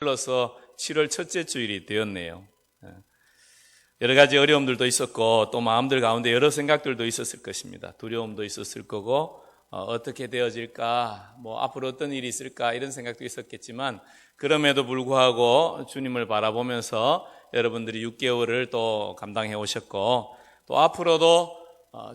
흘러서 7월 첫째 주일이 되었네요. 여러 가지 어려움들도 있었고 또 마음들 가운데 여러 생각들도 있었을 것입니다. 두려움도 있었을 거고 어떻게 되어질까, 앞으로 어떤 일이 있을까 이런 생각도 있었겠지만 그럼에도 불구하고 주님을 바라보면서 여러분들이 6개월을 또 감당해 오셨고 또 앞으로도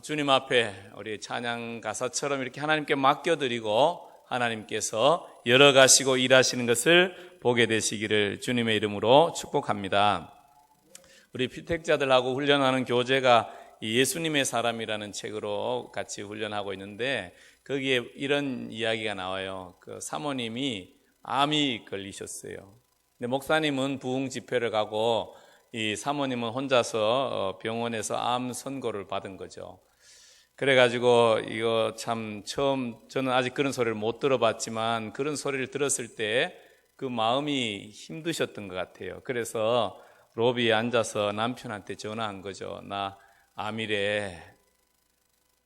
주님 앞에 우리 찬양 가사처럼 이렇게 하나님께 맡겨드리고 하나님께서 열어가시고 일하시는 것을 보게 되시기를 주님의 이름으로 축복합니다. 우리 피택자들하고 훈련하는 교재가 예수님의 사람이라는 책으로 같이 훈련하고 있는데 거기에 이런 이야기가 나와요. 그 사모님이 암이 걸리셨어요. 근데 목사님은 부흥 집회를 가고 이 사모님은 혼자서 병원에서 암 선고를 받은 거죠. 그래가지고 이거 참 처음, 저는 아직 그런 소리를 못 들어봤지만 그런 소리를 들었을 때 그 마음이 힘드셨던 것 같아요. 그래서 로비에 앉아서 남편한테 전화한 거죠. 나 암이래.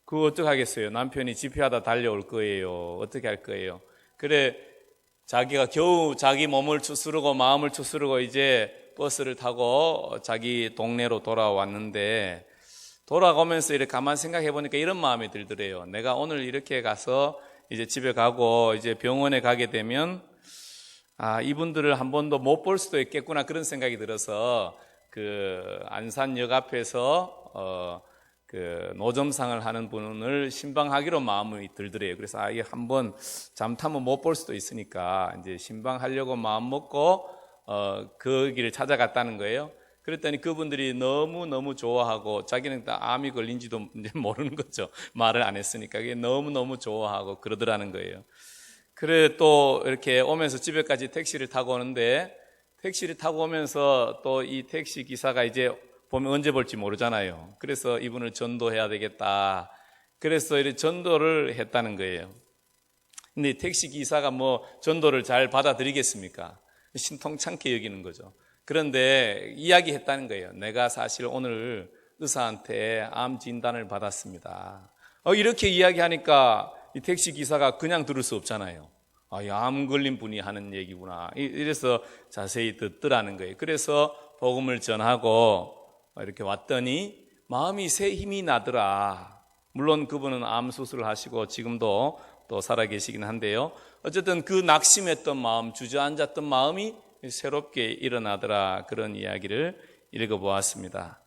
그거 어떡하겠어요? 남편이 집회하다 달려올 거예요. 어떻게 할 거예요? 그래, 자기가 겨우 자기 몸을 추스르고 마음을 추스르고 이제 버스를 타고 자기 동네로 돌아왔는데 돌아가면서 이렇게 가만 생각해 보니까 이런 마음이 들더래요. 내가 오늘 이렇게 가서 이제 집에 가고 이제 병원에 가게 되면 이분들을 한 번도 못 볼 수도 있겠구나 그런 생각이 들어서 그 안산역 앞에서 그 노점상을 하는 분을 신방하기로 마음이 들더래요. 그래서 이게 한번 잠타면 못 볼 수도 있으니까 이제 신방하려고 마음 먹고 그 길을 찾아갔다는 거예요. 그랬더니 그분들이 너무너무 좋아하고 자기는 다 암이 걸린지도 이제 모르는 거죠. 말을 안 했으니까. 그게 너무너무 좋아하고 그러더라는 거예요. 그래 또 이렇게 오면서 집에까지 택시를 타고 오는데 택시를 타고 오면서 또 이 택시 기사가 이제 보면 언제 볼지 모르잖아요. 그래서 이분을 전도해야 되겠다. 그래서 이렇게 전도를 했다는 거예요. 근데 택시 기사가 전도를 잘 받아들이겠습니까? 신통찮게 여기는 거죠. 그런데 이야기했다는 거예요. 내가 사실 오늘 의사한테 암 진단을 받았습니다. 이렇게 이야기하니까 이 택시 기사가 그냥 들을 수 없잖아요. 암 걸린 분이 하는 얘기구나. 이래서 자세히 듣더라는 거예요. 그래서 복음을 전하고 이렇게 왔더니 마음이 새 힘이 나더라. 물론 그분은 암 수술을 하시고 지금도 또 살아계시긴 한데요. 어쨌든 그 낙심했던 마음, 주저앉았던 마음이 새롭게 일어나더라. 그런 이야기를 읽어보았습니다.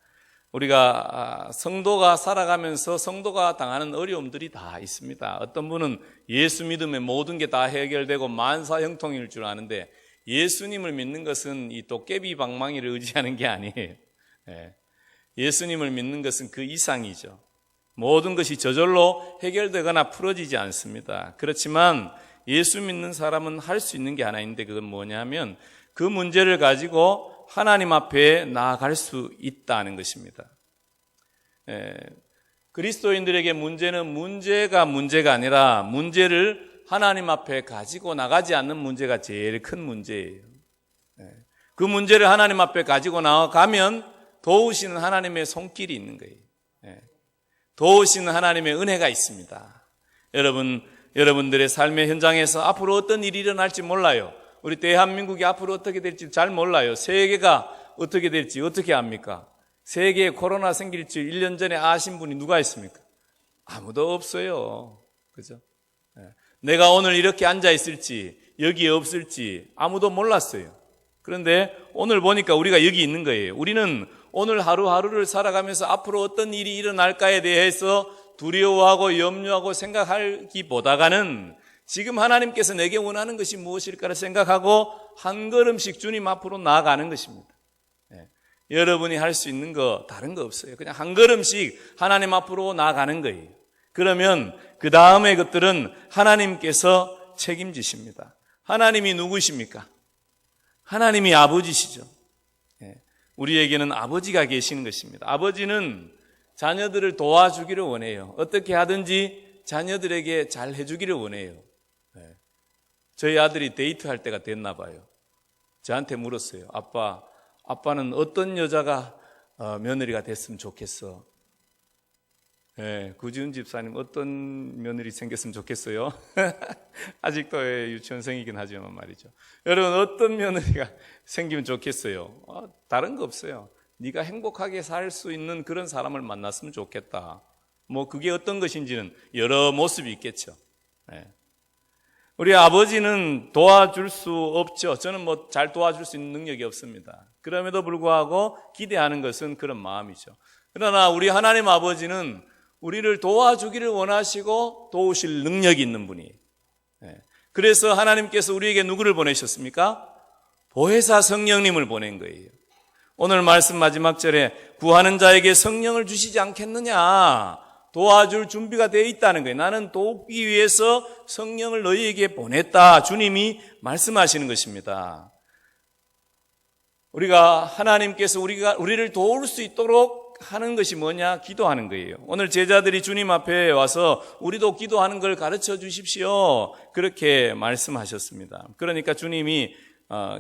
우리가 성도가 살아가면서 성도가 당하는 어려움들이 다 있습니다. 어떤 분은 예수 믿으면 모든 게 다 해결되고 만사형통일 줄 아는데 예수님을 믿는 것은 이 도깨비 방망이를 의지하는 게 아니에요. 예수님을 믿는 것은 그 이상이죠. 모든 것이 저절로 해결되거나 풀어지지 않습니다. 그렇지만 예수 믿는 사람은 할 수 있는 게 하나 있는데 그건 뭐냐면 그 문제를 가지고 하나님 앞에 나아갈 수 있다는 것입니다. 그리스도인들에게 문제는 문제가 아니라 문제를 하나님 앞에 가지고 나가지 않는 문제가 제일 큰 문제예요. 그 문제를 하나님 앞에 가지고 나가면 도우시는 하나님의 손길이 있는 거예요. 도우시는 하나님의 은혜가 있습니다. 여러분들의 삶의 현장에서 앞으로 어떤 일이 일어날지 몰라요. 우리 대한민국이 앞으로 어떻게 될지 잘 몰라요. 세계가 어떻게 될지 어떻게 압니까? 세계에 코로나 생길지 1년 전에 아신 분이 누가 있습니까? 아무도 없어요. 그죠? 내가 오늘 이렇게 앉아 있을지 여기에 없을지 아무도 몰랐어요. 그런데 오늘 보니까 우리가 여기 있는 거예요. 우리는 오늘 하루하루를 살아가면서 앞으로 어떤 일이 일어날까에 대해서 두려워하고 염려하고 생각하기보다는 지금 하나님께서 내게 원하는 것이 무엇일까를 생각하고 한 걸음씩 주님 앞으로 나아가는 것입니다. 여러분이 할 수 있는 거 다른 거 없어요. 그냥 한 걸음씩 하나님 앞으로 나아가는 거예요. 그러면 그 다음의 것들은 하나님께서 책임지십니다. 하나님이 누구십니까? 하나님이 아버지시죠. 우리에게는 아버지가 계시는 것입니다. 아버지는 자녀들을 도와주기를 원해요. 어떻게 하든지 자녀들에게 잘 해주기를 원해요. 저희 아들이 데이트할 때가 됐나 봐요. 저한테 물었어요. 아빠는 어떤 여자가 며느리가 됐으면 좋겠어? 예, 구지훈 집사님 어떤 며느리 생겼으면 좋겠어요? 아직도 유치원생이긴 하지만 말이죠. 여러분 어떤 며느리가 생기면 좋겠어요? 다른 거 없어요. 네가 행복하게 살 수 있는 그런 사람을 만났으면 좋겠다. 뭐 그게 어떤 것인지는 여러 모습이 있겠죠. 예. 우리 아버지는 도와줄 수 없죠. 저는 뭐 잘 도와줄 수 있는 능력이 없습니다. 그럼에도 불구하고 기대하는 것은 그런 마음이죠. 그러나 우리 하나님 아버지는 우리를 도와주기를 원하시고 도우실 능력이 있는 분이. 그래서 하나님께서 우리에게 누구를 보내셨습니까? 보혜사 성령님을 보낸 거예요. 오늘 말씀 마지막 절에 구하는 자에게 성령을 주시지 않겠느냐, 도와줄 준비가 되어 있다는 거예요. 나는 돕기 위해서 성령을 너희에게 보냈다. 주님이 말씀하시는 것입니다. 우리가 하나님께서 우리를 도울 수 있도록 하는 것이 뭐냐? 기도하는 거예요. 오늘 제자들이 주님 앞에 와서 우리도 기도하는 걸 가르쳐 주십시오. 그렇게 말씀하셨습니다. 그러니까 주님이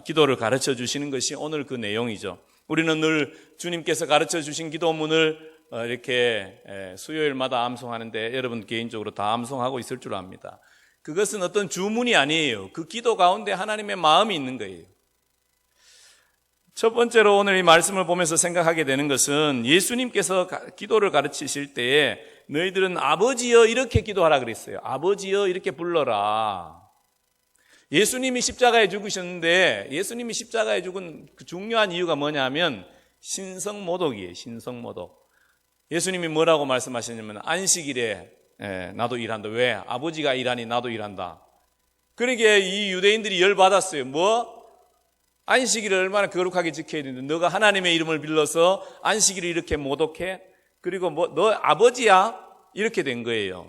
기도를 가르쳐 주시는 것이 오늘 그 내용이죠. 우리는 늘 주님께서 가르쳐 주신 기도문을 이렇게 수요일마다 암송하는데 여러분 개인적으로 다 암송하고 있을 줄 압니다. 그것은 어떤 주문이 아니에요. 그 기도 가운데 하나님의 마음이 있는 거예요. 첫 번째로 오늘 이 말씀을 보면서 생각하게 되는 것은 예수님께서 기도를 가르치실 때에 너희들은 아버지여 이렇게 기도하라 그랬어요. 아버지여 이렇게 불러라. 예수님이 십자가에 죽으셨는데 예수님이 십자가에 죽은 그 중요한 이유가 뭐냐면 신성모독이에요. 신성모독. 예수님이 뭐라고 말씀하셨냐면 안식일에 나도 일한다. 왜? 아버지가 일하니 나도 일한다. 그러니까 이 유대인들이 열받았어요. 뭐? 안식일을 얼마나 거룩하게 지켜야 되는데 너가 하나님의 이름을 빌려서 안식일을 이렇게 모독해? 그리고 뭐 너 아버지야? 이렇게 된 거예요.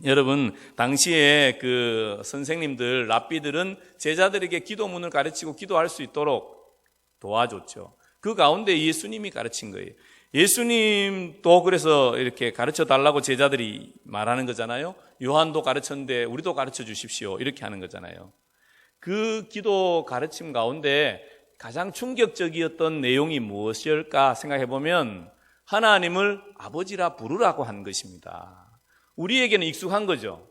여러분 당시에 그 선생님들 랍비들은 제자들에게 기도문을 가르치고 기도할 수 있도록 도와줬죠. 그 가운데 예수님이 가르친 거예요. 예수님도 그래서 이렇게 가르쳐 달라고 제자들이 말하는 거잖아요. 요한도 가르쳤는데 우리도 가르쳐 주십시오. 이렇게 하는 거잖아요. 그 기도 가르침 가운데 가장 충격적이었던 내용이 무엇일까 생각해 보면 하나님을 아버지라 부르라고 한 것입니다. 우리에게는 익숙한 거죠.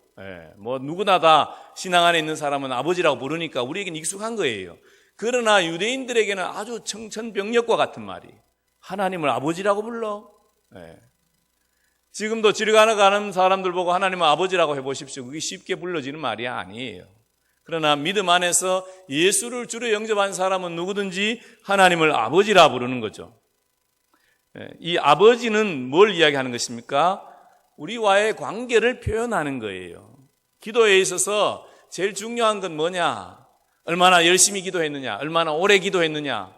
뭐 누구나 다 신앙 안에 있는 사람은 아버지라고 부르니까 우리에게는 익숙한 거예요. 그러나 유대인들에게는 아주 청천벽력과 같은 말이 하나님을 아버지라고 불러. 지금도 길 가는 사람들 보고 하나님을 아버지라고 해보십시오. 그게 쉽게 불러지는 말이 아니에요. 그러나 믿음 안에서 예수를 주로 영접한 사람은 누구든지 하나님을 아버지라 부르는 거죠. 이 아버지는 뭘 이야기하는 것입니까? 우리와의 관계를 표현하는 거예요. 기도에 있어서 제일 중요한 건 뭐냐? 얼마나 열심히 기도했느냐? 얼마나 오래 기도했느냐?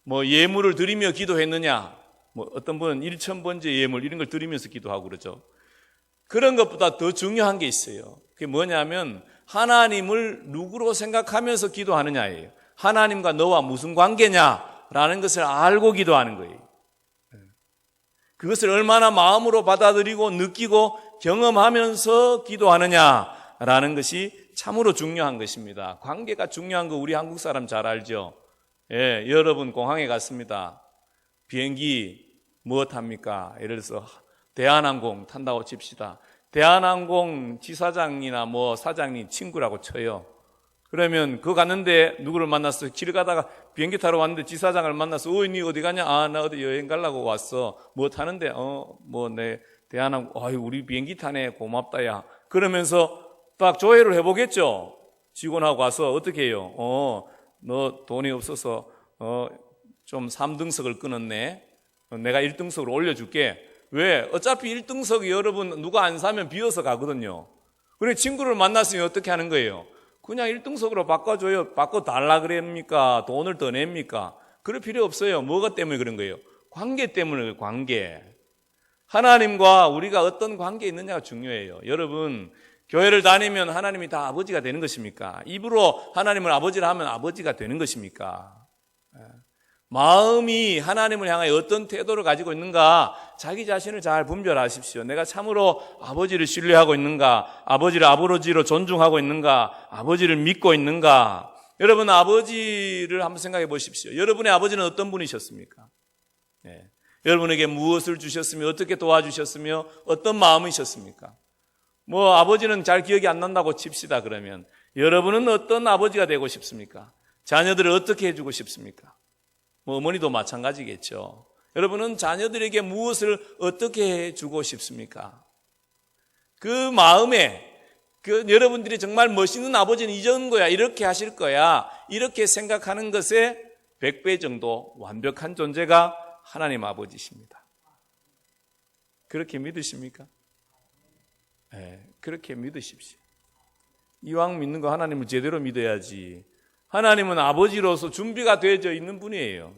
뭐 예물을 드리며 기도했느냐? 뭐 어떤 분은 1000번째 예물 이런 걸 드리면서 기도하고 그러죠. 그런 것보다 더 중요한 게 있어요. 그게 뭐냐면 하나님을 누구로 생각하면서 기도하느냐예요. 하나님과 너와 무슨 관계냐라는 것을 알고 기도하는 거예요. 그것을 얼마나 마음으로 받아들이고 느끼고 경험하면서 기도하느냐라는 것이 참으로 중요한 것입니다. 관계가 중요한 거 우리 한국 사람 잘 알죠. 여러분 공항에 갔습니다. 비행기 뭐 탑니까? 예를 들어서 대한항공 탄다고 칩시다. 대한항공 지사장이나 뭐 사장님 친구라고 쳐요. 그러면 그거 갔는데 누구를 만났어? 길 가다가 비행기 타러 왔는데 지사장을 만나서 니 어디 가냐? 나 어디 여행 가려고 왔어. 뭐 타는데? 내 대한항공 우리 비행기 타네. 고맙다 야. 그러면서 딱 조회를 해보겠죠. 직원하고 와서 어떻게 해요? 너 돈이 없어서 좀 3등석을 끊었네. 내가 1등석으로 올려줄게. 왜? 어차피 1등석이 여러분 누가 안 사면 비어서 가거든요. 그래 친구를 만났으면 어떻게 하는 거예요? 그냥 1등석으로 바꿔줘요. 바꿔달라 그럽니까? 돈을 더 냅니까? 그럴 필요 없어요. 뭐가 때문에 그런 거예요? 관계 때문에 관계. 하나님과 우리가 어떤 관계에 있느냐가 중요해요. 여러분 교회를 다니면 하나님이 다 아버지가 되는 것입니까? 입으로 하나님을 아버지라 하면 아버지가 되는 것입니까? 마음이 하나님을 향하여 어떤 태도를 가지고 있는가 자기 자신을 잘 분별하십시오. 내가 참으로 아버지를 신뢰하고 있는가, 아버지를 아버지로 존중하고 있는가, 아버지를 믿고 있는가. 여러분 아버지를 한번 생각해 보십시오. 여러분의 아버지는 어떤 분이셨습니까? 여러분에게 무엇을 주셨으며 어떻게 도와주셨으며 어떤 마음이셨습니까? 뭐 아버지는 잘 기억이 안 난다고 칩시다. 그러면 여러분은 어떤 아버지가 되고 싶습니까? 자녀들을 어떻게 해주고 싶습니까? 뭐 어머니도 마찬가지겠죠. 여러분은 자녀들에게 무엇을 어떻게 해주고 싶습니까? 그 마음에 여러분들이 정말 멋있는 아버지는 이런 거야, 이렇게 하실 거야, 이렇게 생각하는 것에 100배 정도 완벽한 존재가 하나님 아버지십니다. 그렇게 믿으십니까? 네, 그렇게 믿으십시오. 이왕 믿는 거 하나님을 제대로 믿어야지. 하나님은 아버지로서 준비가 되어져 있는 분이에요.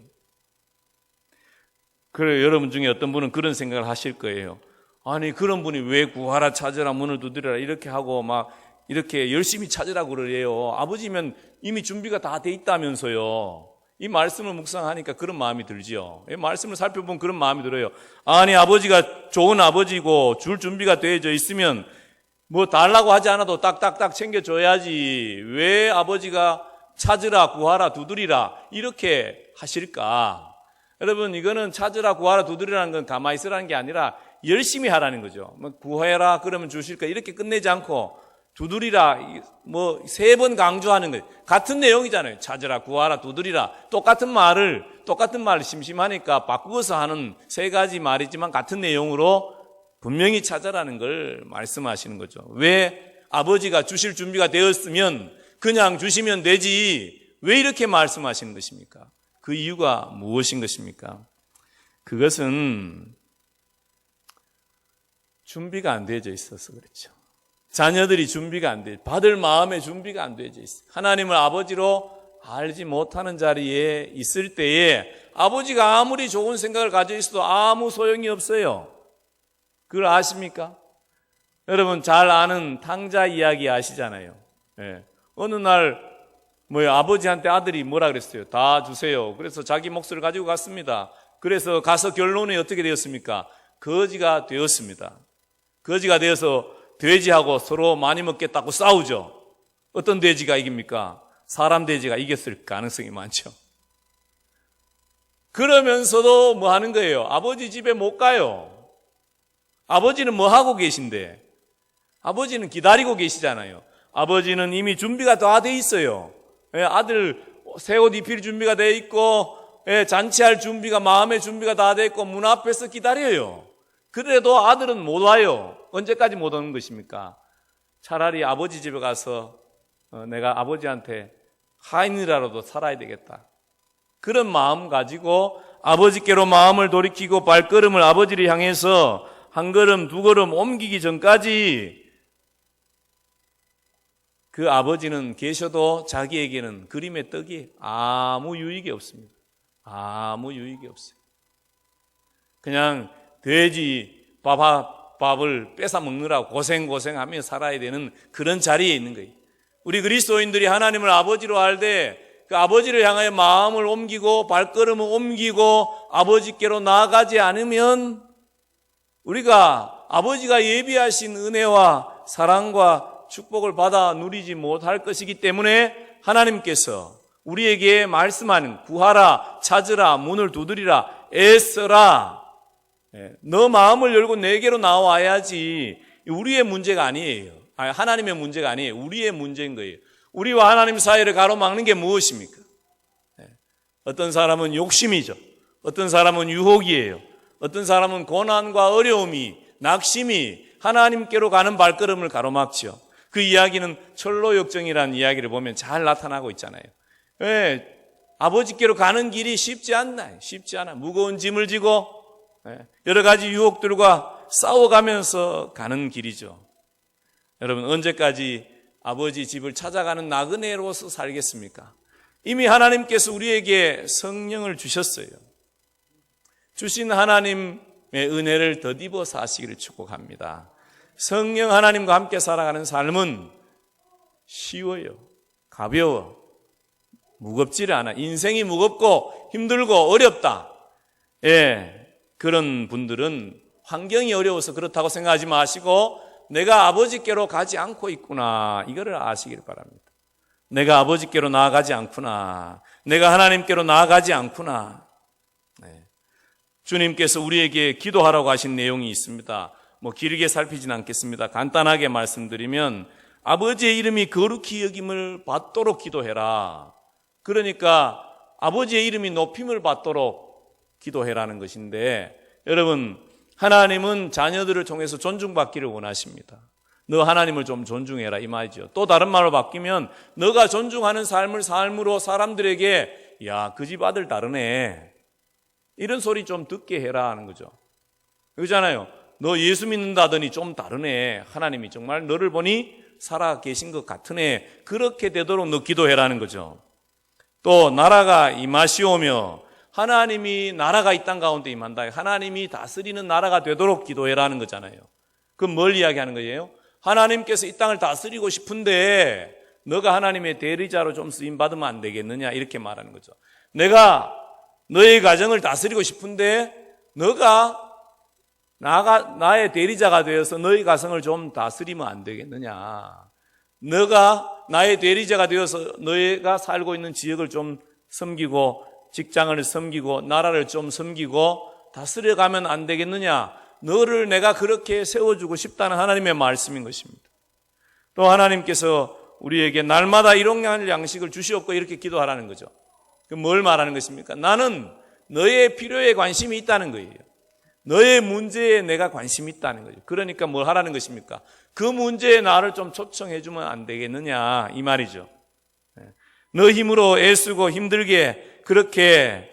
그래, 여러분 중에 어떤 분은 그런 생각을 하실 거예요. 아니, 그런 분이 왜 구하라, 찾으라, 문을 두드리라 이렇게 하고 막 이렇게 열심히 찾으라고 그래요. 아버지면 이미 준비가 다 돼 있다면서요. 이 말씀을 묵상하니까 그런 마음이 들지요. 이 말씀을 살펴보면 그런 마음이 들어요. 아니, 아버지가 좋은 아버지고 줄 준비가 되어져 있으면 뭐 달라고 하지 않아도 딱딱딱 챙겨줘야지. 왜 아버지가 찾으라, 구하라, 두드리라 이렇게 하실까? 여러분, 이거는 찾으라, 구하라, 두드리라는 건 가만히 있으라는 게 아니라 열심히 하라는 거죠. 뭐 구해라 그러면 주실까 이렇게 끝내지 않고 두드리라 뭐 3번 강조하는 거예요. 같은 내용이잖아요. 찾으라, 구하라, 두드리라. 똑같은 말을 심심하니까 바꾸어서 하는 3가지 말이지만 같은 내용으로 분명히 찾아라는 걸 말씀하시는 거죠. 왜 아버지가 주실 준비가 되었으면 그냥 주시면 되지 왜 이렇게 말씀하시는 것입니까? 그 이유가 무엇인 것입니까? 그것은 준비가 안 되어져 있어서 그렇죠. 자녀들이 준비가 안 돼, 받을 마음의 준비가 안 되어져 있어요. 하나님을 아버지로 알지 못하는 자리에 있을 때에 아버지가 아무리 좋은 생각을 가지고 있어도 아무 소용이 없어요. 그걸 아십니까? 여러분 잘 아는 탕자 이야기 아시잖아요. 예. 어느 날 아버지한테 아들이 뭐라 그랬어요? 다 주세요. 그래서 자기 몫을 가지고 갔습니다. 그래서 가서 결론이 어떻게 되었습니까? 거지가 되었습니다. 거지가 되어서 돼지하고 서로 많이 먹겠다고 싸우죠. 어떤 돼지가 이깁니까? 사람 돼지가 이겼을 가능성이 많죠. 그러면서도 뭐 하는 거예요? 아버지 집에 못 가요. 아버지는 뭐 하고 계신데? 아버지는 기다리고 계시잖아요. 아버지는 이미 준비가 다 돼 있어요. 아들 새 옷 입힐 준비가 돼 있고 잔치할 준비가 마음의 준비가 다 돼 있고 문 앞에서 기다려요. 그래도 아들은 못 와요. 언제까지 못 오는 것입니까? 차라리 아버지 집에 가서 내가 아버지한테 하인이라도 살아야 되겠다. 그런 마음 가지고 아버지께로 마음을 돌이키고 발걸음을 아버지를 향해서 한 걸음 두 걸음 옮기기 전까지 그 아버지는 계셔도 자기에게는 그림의 떡이 아무 유익이 없습니다. 아무 유익이 없어요. 그냥 돼지 밥을 뺏어 먹느라고 고생하며 살아야 되는 그런 자리에 있는 거예요. 우리 그리스도인들이 하나님을 아버지로 알되 그 아버지를 향하여 마음을 옮기고 발걸음을 옮기고 아버지께로 나아가지 않으면 우리가 아버지가 예비하신 은혜와 사랑과 축복을 받아 누리지 못할 것이기 때문에 하나님께서 우리에게 말씀하는 구하라, 찾으라, 문을 두드리라, 애써라. 너 마음을 열고 내게로 나와야지. 우리의 문제가 아니에요. 하나님의 문제가 아니에요. 우리의 문제인 거예요. 우리와 하나님 사이를 가로막는 게 무엇입니까? 어떤 사람은 욕심이죠. 어떤 사람은 유혹이에요. 어떤 사람은 고난과 어려움이, 낙심이 하나님께로 가는 발걸음을 가로막죠. 그 이야기는 철로역정이라는 이야기를 보면 잘 나타나고 있잖아요. 아버지께로 가는 길이 쉽지 않나요? 쉽지 않아. 무거운 짐을 지고 여러 가지 유혹들과 싸워가면서 가는 길이죠. 여러분 언제까지 아버지 집을 찾아가는 나그네로서 살겠습니까? 이미 하나님께서 우리에게 성령을 주셨어요. 주신 하나님의 은혜를 덧입어 사시기를 축복합니다. 성령 하나님과 함께 살아가는 삶은 쉬워요. 가벼워. 무겁지를 않아. 인생이 무겁고 힘들고 어렵다. 그런 분들은 환경이 어려워서 그렇다고 생각하지 마시고 내가 아버지께로 가지 않고 있구나. 이거를 아시길 바랍니다. 내가 아버지께로 나아가지 않구나. 내가 하나님께로 나아가지 않구나. 주님께서 우리에게 기도하라고 하신 내용이 있습니다. 길게 살피진 않겠습니다. 간단하게 말씀드리면 아버지의 이름이 거룩히 여김을 받도록 기도해라. 그러니까 아버지의 이름이 높임을 받도록 기도해라는 것인데, 여러분, 하나님은 자녀들을 통해서 존중받기를 원하십니다. 너 하나님을 좀 존중해라 이 말이죠. 또 다른 말로 바뀌면 너가 존중하는 삶으로 사람들에게 야, 그 집 아들 다르네, 이런 소리 좀 듣게 해라 하는 거죠. 그렇잖아요. 너 예수 믿는다더니 좀 다르네, 하나님이 정말 너를 보니 살아 계신 것 같으네, 그렇게 되도록 너 기도해라는 거죠. 또 나라가 임하시오며, 하나님이 나라가 이 땅 가운데 임한다, 하나님이 다스리는 나라가 되도록 기도해라는 거잖아요. 그럼 뭘 이야기하는 거예요? 하나님께서 이 땅을 다스리고 싶은데 너가 하나님의 대리자로 좀 쓰임받으면 안 되겠느냐, 이렇게 말하는 거죠. 내가 너의 가정을 다스리고 싶은데 너가 나의 대리자가 되어서 너희 가정을 좀 다스리면 안 되겠느냐. 너가 나의 대리자가 되어서 너희가 살고 있는 지역을 좀 섬기고 직장을 섬기고 나라를 좀 섬기고 다스려가면 안 되겠느냐. 너를 내가 그렇게 세워주고 싶다는 하나님의 말씀인 것입니다. 또 하나님께서 우리에게 날마다 일용할 양식을 주시옵고 이렇게 기도하라는 거죠. 그럼 뭘 말하는 것입니까? 나는 너의 필요에 관심이 있다는 거예요. 너의 문제에 내가 관심이 있다는 거죠. 그러니까 뭘 하라는 것입니까? 그 문제에 나를 좀 초청해 주면 안 되겠느냐, 이 말이죠. 너 힘으로 애쓰고 힘들게 그렇게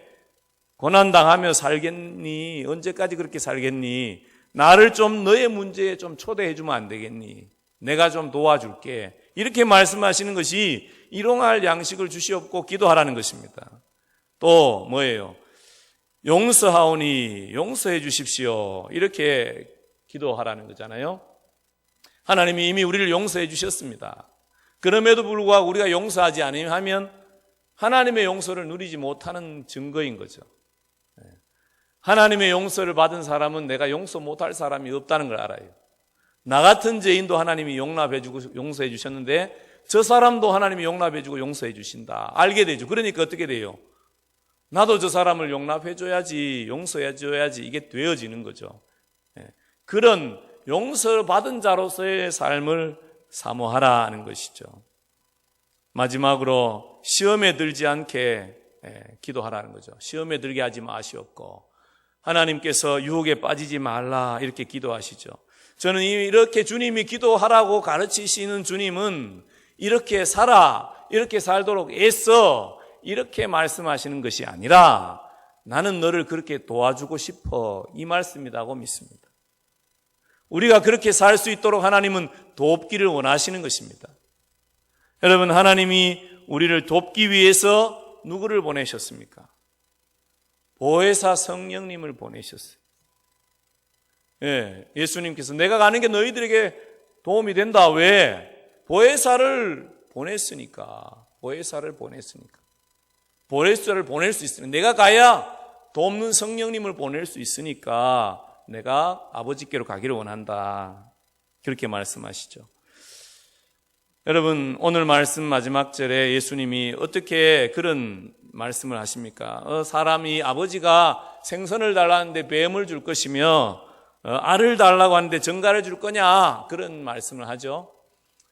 고난당하며 살겠니? 언제까지 그렇게 살겠니? 나를 좀 너의 문제에 좀 초대해 주면 안 되겠니? 내가 좀 도와줄게. 이렇게 말씀하시는 것이 일용할 양식을 주시옵고 기도하라는 것입니다. 또 뭐예요? 용서하오니 용서해 주십시오, 이렇게 기도하라는 거잖아요. 하나님이 이미 우리를 용서해 주셨습니다. 그럼에도 불구하고 우리가 용서하지 않으면 하나님의 용서를 누리지 못하는 증거인 거죠. 하나님의 용서를 받은 사람은 내가 용서 못할 사람이 없다는 걸 알아요. 나 같은 죄인도 하나님이 용납해주고 용서해 주셨는데 저 사람도 하나님이 용납해주고 용서해 주신다, 알게 되죠. 그러니까 어떻게 돼요? 나도 저 사람을 용납해줘야지, 용서해줘야지, 이게 되어지는 거죠. 그런 용서받은 자로서의 삶을 사모하라는 것이죠. 마지막으로 시험에 들지 않게 기도하라는 거죠. 시험에 들게 하지 마시옵고 하나님께서 유혹에 빠지지 말라, 이렇게 기도하시죠. 저는 이렇게 주님이 기도하라고 가르치시는 주님은 이렇게 살아, 이렇게 살도록 애써, 이렇게 말씀하시는 것이 아니라 나는 너를 그렇게 도와주고 싶어, 이 말씀이라고 믿습니다. 우리가 그렇게 살 수 있도록 하나님은 돕기를 원하시는 것입니다. 여러분, 하나님이 우리를 돕기 위해서 누구를 보내셨습니까? 보혜사 성령님을 보내셨어요. 예수님께서 내가 가는 게 너희들에게 도움이 된다. 왜? 보혜사를 보냈으니까. 보혜사를 보낼 수 있으니까. 내가 가야 돕는 성령님을 보낼 수 있으니까 내가 아버지께로 가기를 원한다, 그렇게 말씀하시죠. 여러분, 오늘 말씀 마지막 절에 예수님이 어떻게 그런 말씀을 하십니까? 사람이 아버지가 생선을 달라는데 뱀을 줄 것이며 알을 달라고 하는데 정갈을 줄 거냐, 그런 말씀을 하죠.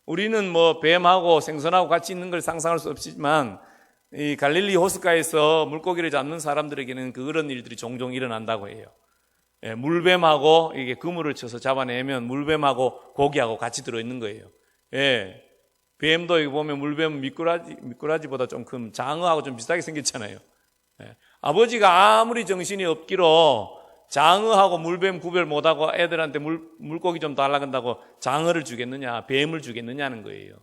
우리는 뱀하고 생선하고 같이 있는 걸 상상할 수 없지만 이 갈릴리 호숫가에서 물고기를 잡는 사람들에게는 그런 일들이 종종 일어난다고 해요. 물뱀하고 이게 그물을 쳐서 잡아내면 물뱀하고 고기하고 같이 들어있는 거예요. 뱀도 여기 보면 물뱀 미꾸라지보다 좀 큰 장어하고 좀 비슷하게 생겼잖아요. 아버지가 아무리 정신이 없기로 장어하고 물뱀 구별 못하고 애들한테 물고기 좀 달라고 한다고 장어를 주겠느냐, 뱀을 주겠느냐는 거예요.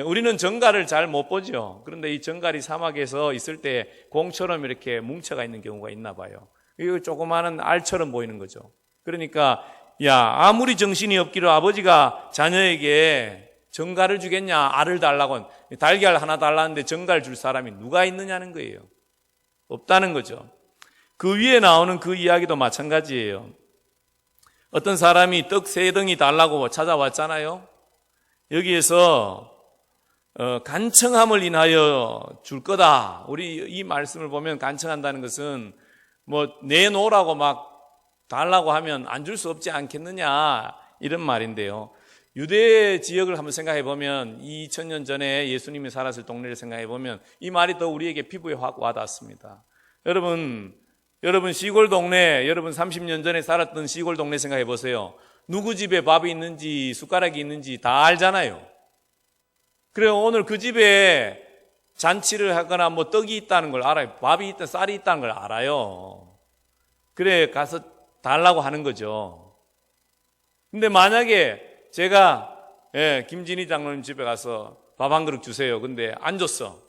우리는 정갈을 잘 못 보죠. 그런데 이 정갈이 사막에서 있을 때 공처럼 이렇게 뭉쳐가 있는 경우가 있나 봐요. 이거 조그마한 알처럼 보이는 거죠. 그러니까 아무리 정신이 없기로 아버지가 자녀에게 정갈을 주겠냐, 알을 달라고, 달걀 하나 달라는데 정갈 줄 사람이 누가 있느냐는 거예요. 없다는 거죠. 그 위에 나오는 그 이야기도 마찬가지예요. 어떤 사람이 떡 3덩이 달라고 찾아왔잖아요. 여기에서 간청함을 인하여 줄 거다. 우리 이 말씀을 보면 간청한다는 것은 뭐 내놓으라고 막 달라고 하면 안 줄 수 없지 않겠느냐 이런 말인데요. 유대 지역을 한번 생각해 보면 2000년 전에 예수님이 살았을 동네를 생각해 보면 이 말이 더 우리에게 피부에 확 와닿습니다. 여러분 시골 동네, 여러분 30년 전에 살았던 시골 동네 생각해 보세요. 누구 집에 밥이 있는지 숟가락이 있는지 다 알잖아요. 그래요. 오늘 그 집에 잔치를 하거나 뭐 떡이 있다는 걸 알아요. 밥이 있다, 쌀이 있다는 걸 알아요. 그래 가서 달라고 하는 거죠. 근데 만약에 제가 김진희 장로님 집에 가서 밥 한 그릇 주세요. 근데 안 줬어.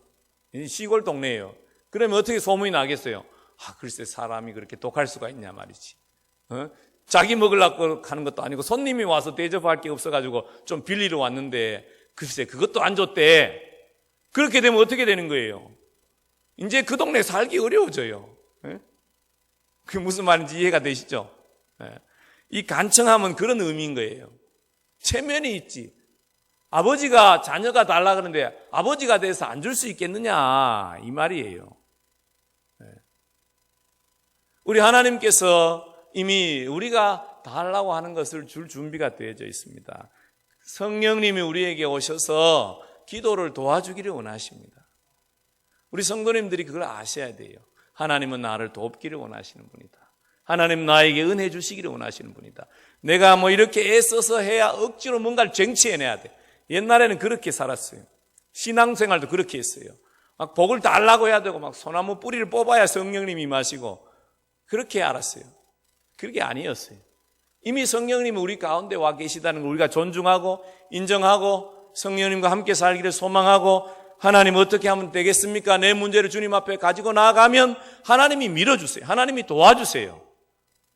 시골 동네예요. 그러면 어떻게 소문이 나겠어요? 글쎄 사람이 그렇게 독할 수가 있냐 말이지. 자기 먹으려고 하는 것도 아니고 손님이 와서 대접할 게 없어가지고 좀 빌리러 왔는데 글쎄 그것도 안 줬대. 그렇게 되면 어떻게 되는 거예요? 이제 그 동네 살기 어려워져요. 그게 무슨 말인지 이해가 되시죠? 이 간청함은 그런 의미인 거예요. 체면이 있지. 아버지가 자녀가 달라 그러는데 아버지가 돼서 안 줄 수 있겠느냐 이 말이에요. 우리 하나님께서 이미 우리가 달라고 하는 것을 줄 준비가 되어져 있습니다. 성령님이 우리에게 오셔서 기도를 도와주기를 원하십니다. 우리 성도님들이 그걸 아셔야 돼요. 하나님은 나를 돕기를 원하시는 분이다. 하나님 나에게 은혜 주시기를 원하시는 분이다. 내가 뭐 이렇게 애써서 해야 억지로 뭔가를 쟁취해내야 돼. 옛날에는 그렇게 살았어요. 신앙생활도 그렇게 했어요. 막 복을 달라고 해야 되고 막 소나무 뿌리를 뽑아야 성령님이 임하시고 그렇게 알았어요. 그게 아니었어요. 이미 성령님이 우리 가운데 와 계시다는 걸 우리가 존중하고 인정하고 성령님과 함께 살기를 소망하고 하나님 어떻게 하면 되겠습니까? 내 문제를 주님 앞에 가지고 나아가면 하나님이 밀어주세요. 하나님이 도와주세요.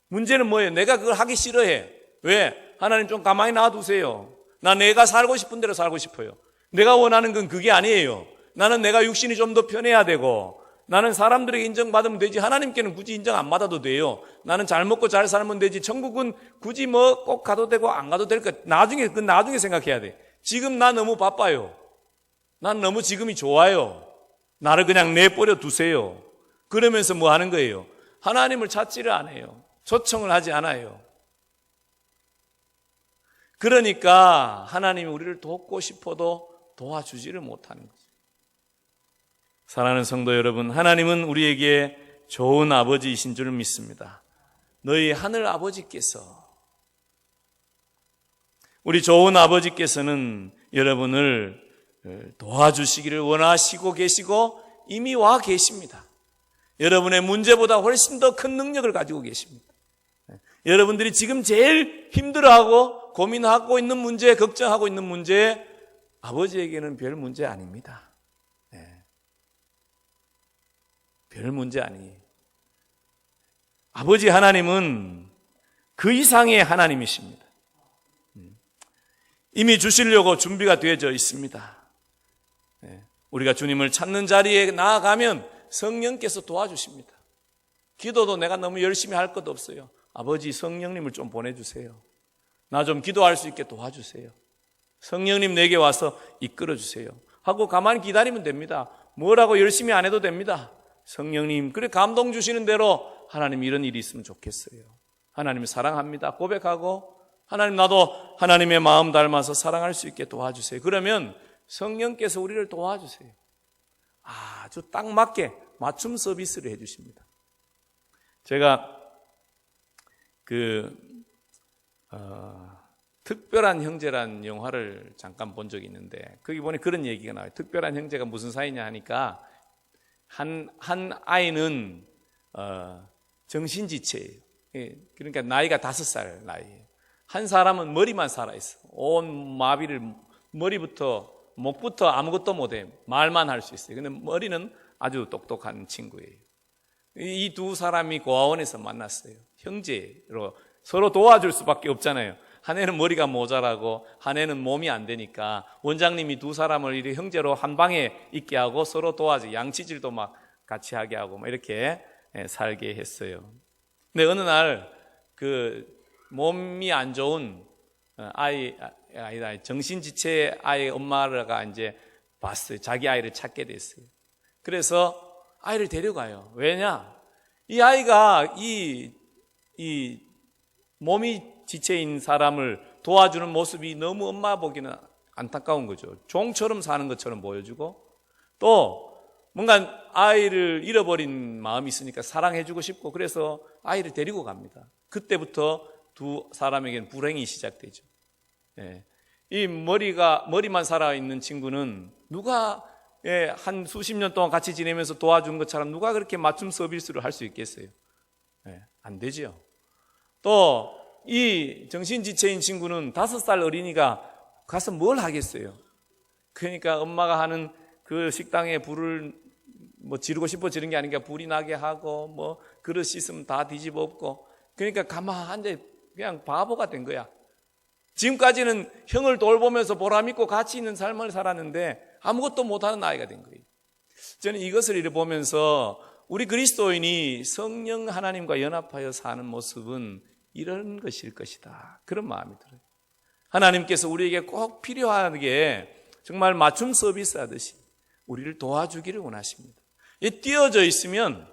문제는 뭐예요? 내가 그걸 하기 싫어해. 왜? 하나님 좀 가만히 놔두세요. 나 내가 살고 싶은 대로 살고 싶어요. 내가 원하는 건 그게 아니에요. 나는 내가 육신이 좀 더 편해야 되고 나는 사람들에게 인정받으면 되지 하나님께는 굳이 인정 안 받아도 돼요. 나는 잘 먹고 잘 살면 되지 천국은 굳이 뭐 꼭 가도 되고 안 가도 될까 나중에 생각해야 돼. 지금 나 너무 바빠요. 난 너무 지금이 좋아요. 나를 그냥 내버려 두세요. 그러면서 뭐 하는 거예요? 하나님을 찾지를 안 해요. 초청을 하지 않아요. 그러니까 하나님이 우리를 돕고 싶어도 도와주지를 못하는 거죠. 사랑하는 성도 여러분, 하나님은 우리에게 좋은 아버지이신 줄 믿습니다. 너희 하늘 아버지께서, 우리 좋은 아버지께서는 여러분을 도와주시기를 원하시고 계시고 이미 와 계십니다. 여러분의 문제보다 훨씬 더 큰 능력을 가지고 계십니다. 여러분들이 지금 제일 힘들어하고 고민하고 있는 문제, 걱정하고 있는 문제, 아버지에게는 별 문제 아닙니다. 별 문제 아니에요. 아버지 하나님은 그 이상의 하나님이십니다. 이미 주시려고 준비가 되어져 있습니다. 우리가 주님을 찾는 자리에 나아가면 성령께서 도와주십니다. 기도도 내가 너무 열심히 할 것도 없어요. 아버지 성령님을 좀 보내주세요. 나 좀 기도할 수 있게 도와주세요. 성령님 내게 와서 이끌어주세요 하고 가만히 기다리면 됩니다. 뭐라고 열심히 안 해도 됩니다. 성령님, 그래 감동 주시는 대로 하나님 이런 일이 있으면 좋겠어요. 하나님 사랑합니다 고백하고 하나님 나도 하나님의 마음 닮아서 사랑할 수 있게 도와주세요. 그러면 성령께서 우리를 도와주세요. 아주 딱 맞게 맞춤 서비스를 해주십니다. 제가 특별한 형제란 영화를 잠깐 본 적이 있는데 거기 보니 그런 얘기가 나와요. 특별한 형제가 무슨 사이냐 하니까 한 아이는 정신지체예요. 그러니까 나이가 5살 나이예요. 한 사람은 머리만 살아있어. 온 마비를 머리부터 목부터 아무것도 못해. 말만 할 수 있어요. 근데 머리는 아주 똑똑한 친구예요. 이 두 사람이 고아원에서 만났어요. 형제로 서로 도와줄 수밖에 없잖아요. 한 애는 머리가 모자라고 한 애는 몸이 안 되니까 원장님이 두 사람을 이렇게 형제로 한 방에 있게 하고 서로 도와줘. 양치질도 막 같이 하게 하고 막 이렇게 살게 했어요. 근데 어느 날 몸이 안 좋은 정신지체 아이 엄마가 이제 봤어요. 자기 아이를 찾게 됐어요. 그래서 아이를 데려가요. 왜냐? 이 아이가 이 몸이 지체인 사람을 도와주는 모습이 너무 엄마 보기는 안타까운 거죠. 종처럼 사는 것처럼 보여주고, 또 뭔가 아이를 잃어버린 마음이 있으니까 사랑해주고 싶고, 그래서 아이를 데리고 갑니다. 그때부터 두 사람에게는 불행이 시작되죠. 이 머리만 살아있는 친구는 누가 한 수십 년 동안 같이 지내면서 도와준 것처럼 누가 그렇게 맞춤 서비스를 할 수 있겠어요? 안 되죠. 또 이 정신지체인 친구는 5살 어린이가 가서 뭘 하겠어요? 그러니까 엄마가 하는 그 식당에 불을 지르고 싶어 지른 게 아니니까 불이 나게 하고 그릇 씻으면 다 뒤집어 엎고, 그러니까 가만한데 그냥 바보가 된 거야. 지금까지는 형을 돌보면서 보람있고 가치 있는 삶을 살았는데 아무것도 못하는 아이가 된 거예요. 저는 이것을 보면서 우리 그리스도인이 성령 하나님과 연합하여 사는 모습은 이런 것일 것이다, 그런 마음이 들어요. 하나님께서 우리에게 꼭 필요하게 정말 맞춤 서비스 하듯이 우리를 도와주기를 원하십니다. 띄어져 있으면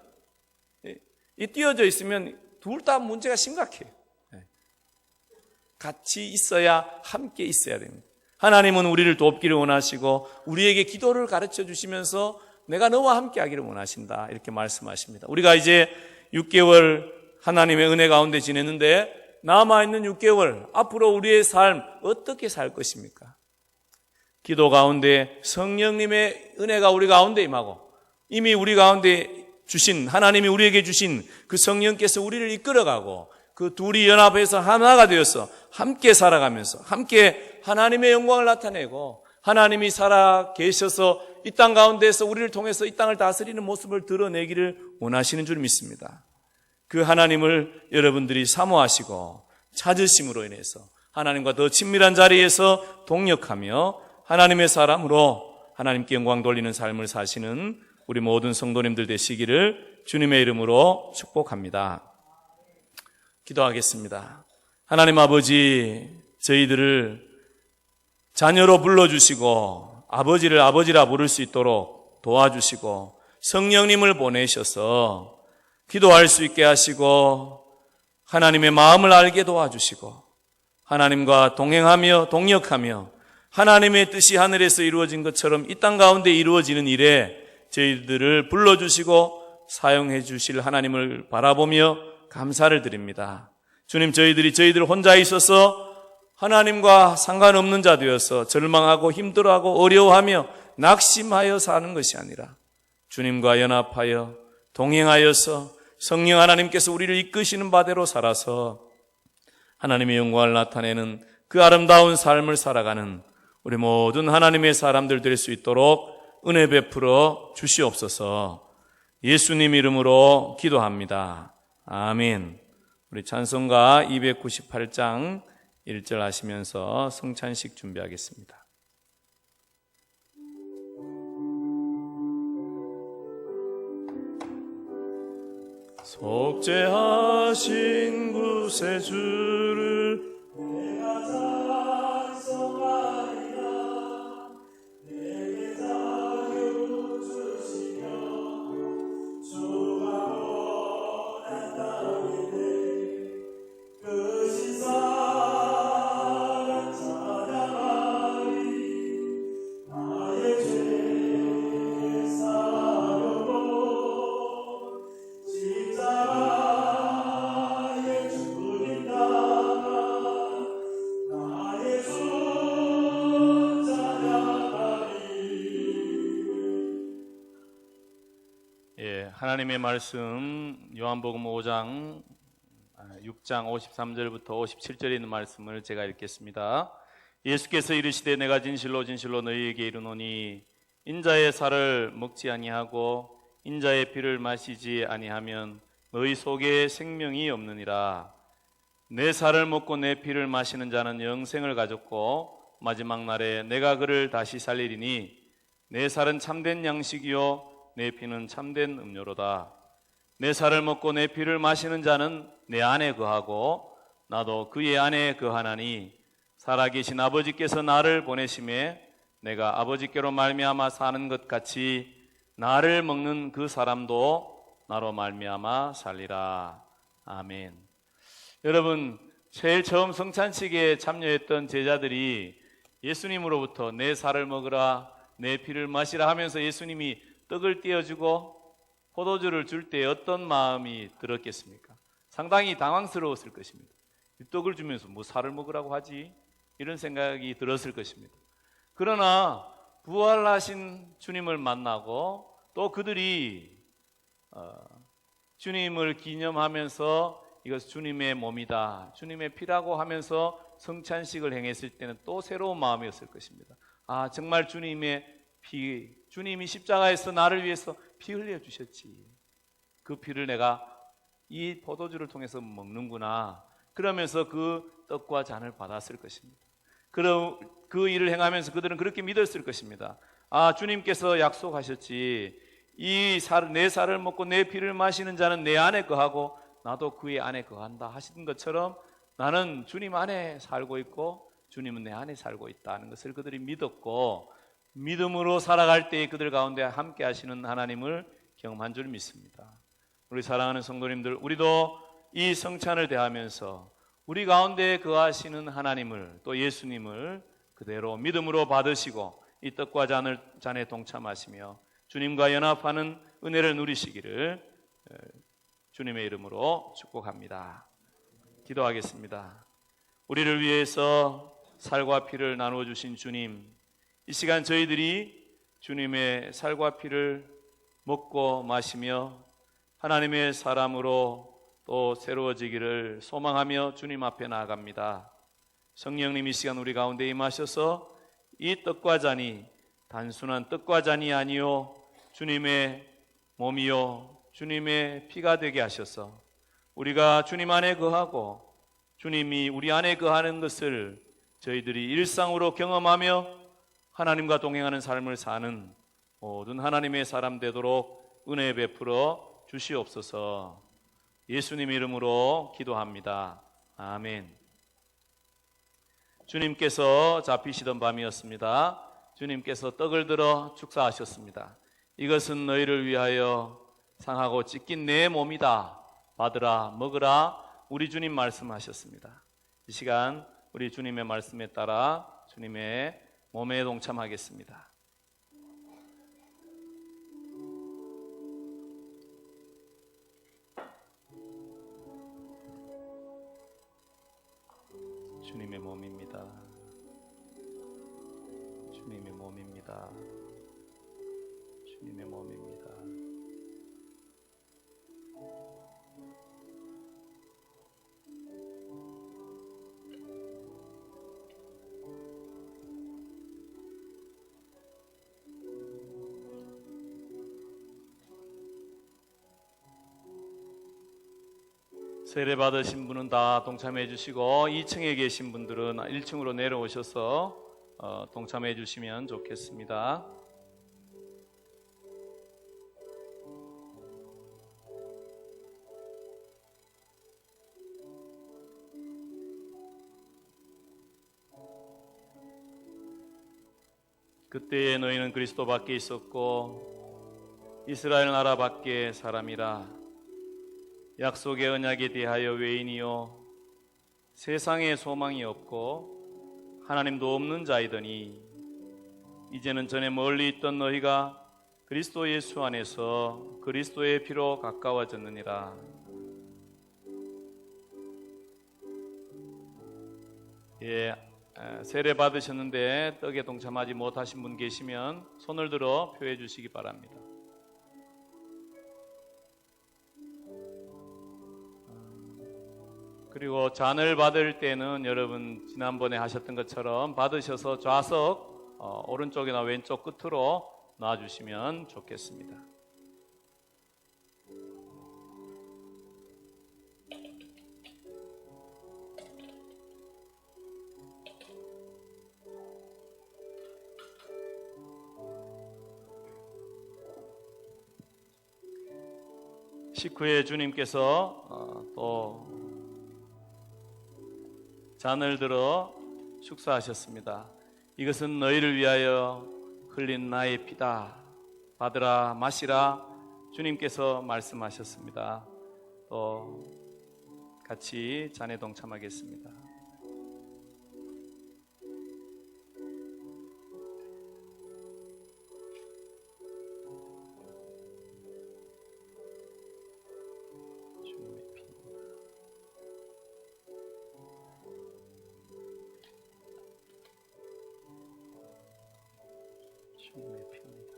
둘 다 문제가 심각해요. 같이 있어야, 함께 있어야 됩니다. 하나님은 우리를 돕기를 원하시고 우리에게 기도를 가르쳐 주시면서 내가 너와 함께 하기를 원하신다, 이렇게 말씀하십니다. 우리가 이제 6개월 하나님의 은혜 가운데 지냈는데 남아있는 6개월 앞으로 우리의 삶 어떻게 살 것입니까? 기도 가운데 성령님의 은혜가 우리 가운데 임하고, 이미 우리 가운데 주신, 하나님이 우리에게 주신 그 성령께서 우리를 이끌어가고, 그 둘이 연합해서 하나가 되어서 함께 살아가면서 함께 하나님의 영광을 나타내고, 하나님이 살아 계셔서 이 땅 가운데에서 우리를 통해서 이 땅을 다스리는 모습을 드러내기를 원하시는 줄 믿습니다. 그 하나님을 여러분들이 사모하시고 찾으심으로 인해서 하나님과 더 친밀한 자리에서 동역하며 하나님의 사람으로 하나님께 영광 돌리는 삶을 사시는 우리 모든 성도님들 되시기를 주님의 이름으로 축복합니다. 기도하겠습니다. 하나님 아버지, 저희들을 자녀로 불러주시고 아버지를 아버지라 부를 수 있도록 도와주시고 성령님을 보내셔서 기도할 수 있게 하시고 하나님의 마음을 알게 도와주시고 하나님과 동행하며 동역하며 하나님의 뜻이 하늘에서 이루어진 것처럼 이 땅 가운데 이루어지는 일에 저희들을 불러주시고 사용해 주실 하나님을 바라보며 감사를 드립니다. 주님, 저희들 혼자 있어서 하나님과 상관없는 자 되어서 절망하고 힘들어하고 어려워하며 낙심하여 사는 것이 아니라 주님과 연합하여 동행하여서 성령 하나님께서 우리를 이끄시는 바대로 살아서 하나님의 영광을 나타내는 그 아름다운 삶을 살아가는 우리 모든 하나님의 사람들 될 수 있도록 은혜 베풀어 주시옵소서. 예수님 이름으로 기도합니다. 아멘. 우리 찬송가 298장 1절 하시면서 성찬식 준비하겠습니다. 속죄하신 구세주를 내가 찬송하리라. 내게 자유 주시며 주가 원한다니네. 그 신사랑 찬양하리. 나의 죄 사려고 십자가에 주님 따라 나의 주 찬양하리. 하나님의 말씀 요한복음 6장 53절부터 57절에 있는 말씀을 제가 읽겠습니다. 예수께서 이르시되 내가 진실로 진실로 너희에게 이르노니 인자의 살을 먹지 아니하고 인자의 피를 마시지 아니하면 너희 속에 생명이 없느니라. 내 살을 먹고 내 피를 마시는 자는 영생을 가졌고 마지막 날에 내가 그를 다시 살리리니 내 살은 참된 양식이요 내 피는 참된 음료로다. 내 살을 먹고 내 피를 마시는 자는 내 안에 거하고 나도 그의 안에 거하나니 살아계신 아버지께서 나를 보내심에 내가 아버지께로 말미암아 사는 것 같이 나를 먹는 그 사람도 나로 말미암아 살리라. 아멘. 여러분, 제일 처음 성찬식에 참여했던 제자들이 예수님으로부터 내 살을 먹으라, 내 피를 마시라 하면서 예수님이 떡을 떼어주고 포도주를 줄 때 어떤 마음이 들었겠습니까? 상당히 당황스러웠을 것입니다. 이 떡을 주면서 뭐 살을 먹으라고 하지? 이런 생각이 들었을 것입니다. 그러나 부활하신 주님을 만나고 또 그들이 주님을 기념하면서 이것은 주님의 몸이다, 주님의 피라고 하면서 성찬식을 행했을 때는 또 새로운 마음이었을 것입니다. 아, 정말 주님의 피, 주님이 십자가에서 나를 위해서 피 흘려주셨지. 그 피를 내가 이 포도주를 통해서 먹는구나. 그러면서 그 떡과 잔을 받았을 것입니다. 그럼 그 일을 행하면서 그들은 그렇게 믿었을 것입니다. 아, 주님께서 약속하셨지. 내 살을 먹고 내 피를 마시는 자는 내 안에 거하고 나도 그의 안에 거한다 하신 것처럼 나는 주님 안에 살고 있고 주님은 내 안에 살고 있다는 것을 그들이 믿었고, 믿음으로 살아갈 때에 그들 가운데 함께 하시는 하나님을 경험한 줄 믿습니다. 우리 사랑하는 성도님들, 우리도 이 성찬을 대하면서 우리 가운데 거하시는 하나님을, 또 예수님을 그대로 믿음으로 받으시고 이 떡과 잔에 동참하시며 주님과 연합하는 은혜를 누리시기를 주님의 이름으로 축복합니다. 기도하겠습니다. 우리를 위해서 살과 피를 나누어 주신 주님, 이 시간 저희들이 주님의 살과 피를 먹고 마시며 하나님의 사람으로 또 새로워지기를 소망하며 주님 앞에 나아갑니다. 성령님, 이 시간 우리 가운데 임하셔서 이 떡과 잔이 단순한 떡과 잔이 아니요 주님의 몸이요 주님의 피가 되게 하셔서 우리가 주님 안에 거하고 주님이 우리 안에 거하는 것을 저희들이 일상으로 경험하며 하나님과 동행하는 삶을 사는 모든 하나님의 사람 되도록 은혜 베풀어 주시옵소서. 예수님 이름으로 기도합니다. 아멘. 주님께서 잡히시던 밤이었습니다. 주님께서 떡을 들어 축사하셨습니다. 이것은 너희를 위하여 상하고 찢긴 내 몸이다. 받으라, 먹으라. 우리 주님 말씀하셨습니다. 이 시간 우리 주님의 말씀에 따라 주님의 몸에 동참하겠습니다. 주님의 몸입니다. 주님의 몸입니다. 주님의 몸입니다. 세례 받으신 분은 다 동참해 주시고 2층에 계신 분들은 1층으로 내려오셔서 동참해 주시면 좋겠습니다. 그때에 너희는 그리스도 밖에 있었고 이스라엘 나라 밖에 사람이라. 약속의 언약에 대하여 외인이요 세상에 소망이 없고 하나님도 없는 자이더니 이제는 전에 멀리 있던 너희가 그리스도 예수 안에서 그리스도의 피로 가까워졌느니라. 세례 받으셨는데 떡에 동참하지 못하신 분 계시면 손을 들어 표해 주시기 바랍니다. 그리고 잔을 받을 때는 여러분 지난번에 하셨던 것처럼 받으셔서 좌석 오른쪽이나 왼쪽 끝으로 놔주시면 좋겠습니다. 식후에 주님께서 또 잔을 들어 축사하셨습니다. 이것은 너희를 위하여 흘린 나의 피다. 받으라, 마시라. 주님께서 말씀하셨습니다. 또 같이 잔에 동참하겠습니다. 주님의 피입니다.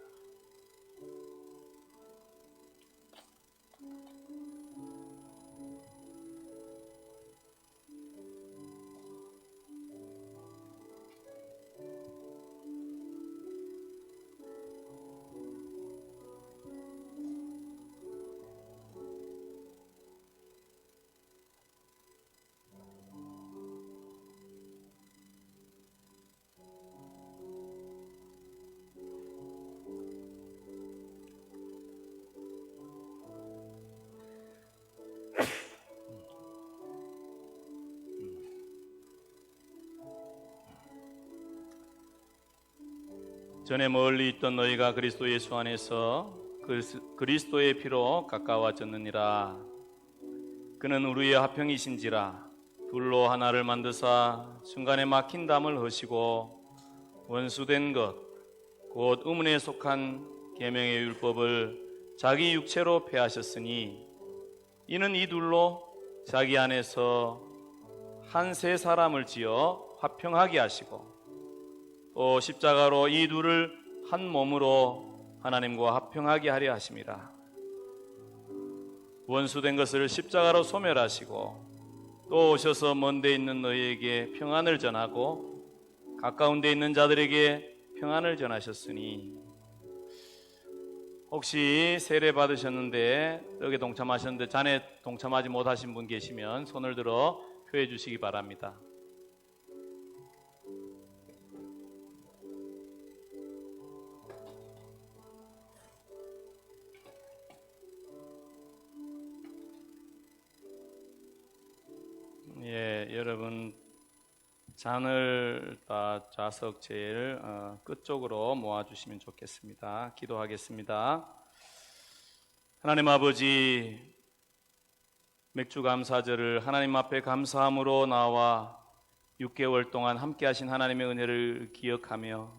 전에 멀리 있던 너희가 그리스도 예수 안에서 그리스도의 피로 가까워졌느니라. 그는 우리의 화평이신지라. 둘로 하나를 만드사 순간에 막힌 담을 허시고 원수된 것 곧 의문에 속한 계명의 율법을 자기 육체로 폐하셨으니 이는 이 둘로 자기 안에서 한 세 사람을 지어 화평하게 하시고 또 십자가로 이 둘을 한 몸으로 하나님과 화평하게 하려 하심이라. 원수된 것을 십자가로 소멸하시고 또 오셔서 먼 데 있는 너희에게 평안을 전하고 가까운 데 있는 자들에게 평안을 전하셨으니 혹시 세례 받으셨는데 여기 동참하셨는데 잔에 동참하지 못하신 분 계시면 손을 들어 표해 주시기 바랍니다. 예, 여러분 잔을 다 좌석 제일 끝쪽으로 모아주시면 좋겠습니다. 기도하겠습니다. 하나님 아버지, 맥주 감사절을 하나님 앞에 감사함으로 나와 6개월 동안 함께 하신 하나님의 은혜를 기억하며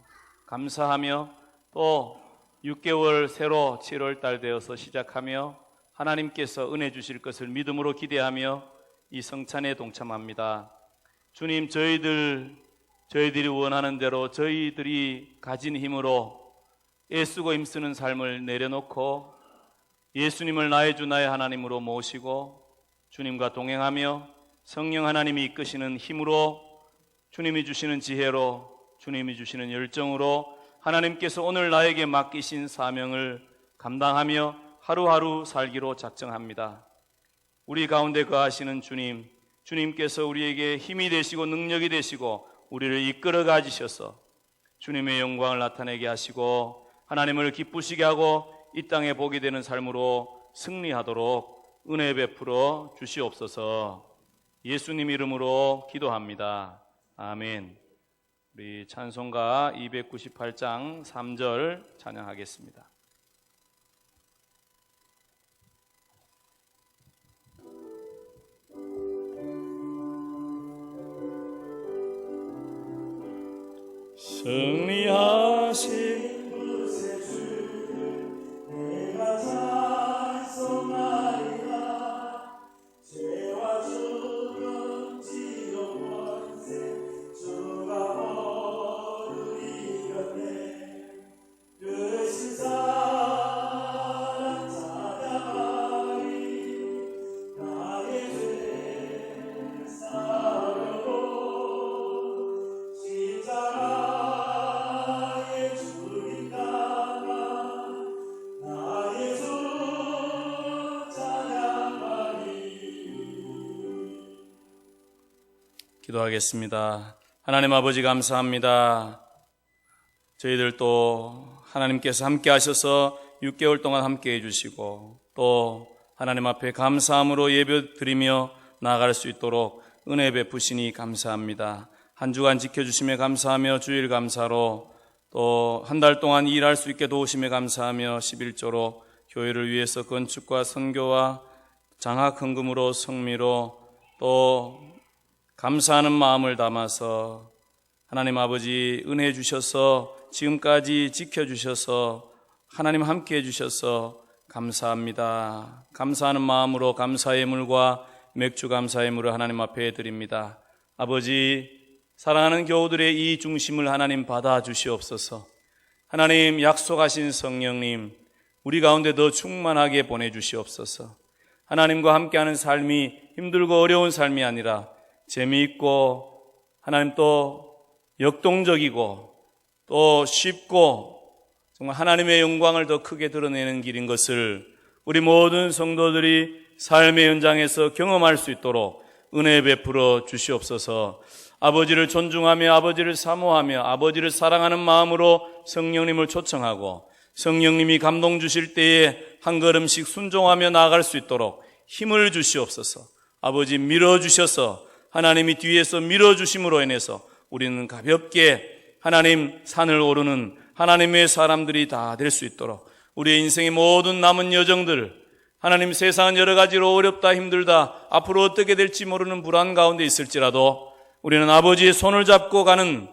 감사하며 또 6개월 새로 7월 달 되어서 시작하며 하나님께서 은혜 주실 것을 믿음으로 기대하며 이 성찬에 동참합니다. 주님, 저희들이 원하는 대로 저희들이 가진 힘으로 애쓰고 힘쓰는 삶을 내려놓고 예수님을 나의 주 나의 하나님으로 모시고 주님과 동행하며 성령 하나님이 이끄시는 힘으로 주님이 주시는 지혜로 주님이 주시는 열정으로 하나님께서 오늘 나에게 맡기신 사명을 감당하며 하루하루 살기로 작정합니다. 우리 가운데 거하시는 주님, 주님께서 우리에게 힘이 되시고 능력이 되시고 우리를 이끌어 가지셔서 주님의 영광을 나타내게 하시고 하나님을 기쁘시게 하고 이 땅에 복이 되는 삶으로 승리하도록 은혜 베풀어 주시옵소서. 예수님 이름으로 기도합니다. 아멘. 우리 찬송가 298장 3절 찬양하겠습니다. 승리하신 구세주를 내가 찬송하리라. 죄와 죽음 지옥 권세 주가 모두 이겼네. 그 신사랑 찬양하리. 나의 죄 사려고 십자가 기도하겠습니다. 하나님 아버지 감사합니다. 저희들도 하나님께서 함께 하셔서 6개월 동안 함께 해주시고 또 하나님 앞에 감사함으로 예배 드리며 나아갈 수 있도록 은혜 베푸시니 감사합니다. 한 주간 지켜주심에 감사하며 주일 감사로 또 한 달 동안 일할 수 있게 도우심에 감사하며 11조로 교회를 위해서 건축과 선교와 장학 헌금으로 성미로 또 감사하는 마음을 담아서 하나님 아버지 은혜 주셔서 지금까지 지켜주셔서 하나님 함께 해주셔서 감사합니다. 감사하는 마음으로 감사의 물과 맥주 감사의 물을 하나님 앞에 드립니다. 아버지, 사랑하는 교우들의 이 중심을 하나님 받아주시옵소서. 하나님 약속하신 성령님, 우리 가운데 더 충만하게 보내주시옵소서. 하나님과 함께하는 삶이 힘들고 어려운 삶이 아니라 재미있고 하나님 또 역동적이고 또 쉽고 정말 하나님의 영광을 더 크게 드러내는 길인 것을 우리 모든 성도들이 삶의 현장에서 경험할 수 있도록 은혜 베풀어 주시옵소서. 아버지를 존중하며 아버지를 사모하며 아버지를 사랑하는 마음으로 성령님을 초청하고 성령님이 감동 주실 때에 한 걸음씩 순종하며 나아갈 수 있도록 힘을 주시옵소서. 아버지 밀어주셔서 하나님이 뒤에서 밀어주심으로 인해서 우리는 가볍게 하나님 산을 오르는 하나님의 사람들이 다 될 수 있도록 우리의 인생의 모든 남은 여정들, 하나님 세상은 여러 가지로 어렵다 힘들다 앞으로 어떻게 될지 모르는 불안 가운데 있을지라도 우리는 아버지의 손을 잡고 가는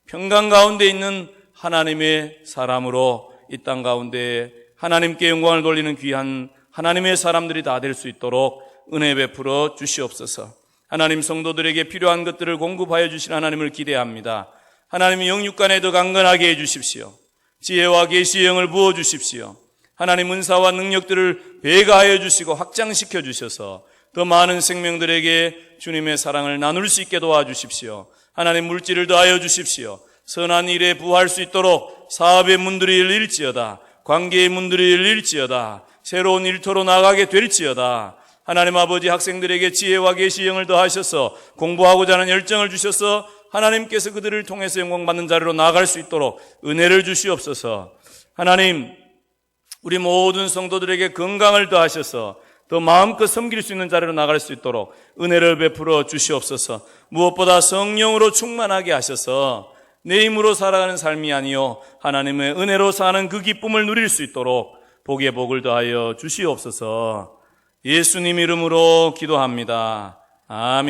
평강 가운데 있는 하나님의 사람으로 이 땅 가운데 하나님께 영광을 돌리는 귀한 하나님의 사람들이 다 될 수 있도록 은혜 베풀어 주시옵소서. 하나님 성도들에게 필요한 것들을 공급하여 주신 하나님을 기대합니다. 하나님이 영육간에 더 강건하게 해주십시오. 지혜와 계시의 영을 부어주십시오. 하나님 은사와 능력들을 배가하여 주시고 확장시켜 주셔서 더 많은 생명들에게 주님의 사랑을 나눌 수 있게 도와주십시오. 하나님 물질을 더하여 주십시오. 선한 일에 부할 수 있도록 사업의 문들이 열릴지어다. 관계의 문들이 열릴지어다. 새로운 일터로 나가게 될지어다. 하나님 아버지 학생들에게 지혜와 계시의 영을 더하셔서 공부하고자 하는 열정을 주셔서 하나님께서 그들을 통해서 영광받는 자리로 나아갈 수 있도록 은혜를 주시옵소서. 하나님, 우리 모든 성도들에게 건강을 더하셔서 더 마음껏 섬길 수 있는 자리로 나갈 수 있도록 은혜를 베풀어 주시옵소서. 무엇보다 성령으로 충만하게 하셔서 내 힘으로 살아가는 삶이 아니요 하나님의 은혜로 사는 그 기쁨을 누릴 수 있도록 복의 복을 더하여 주시옵소서. 예수님 이름으로 기도합니다. 아멘.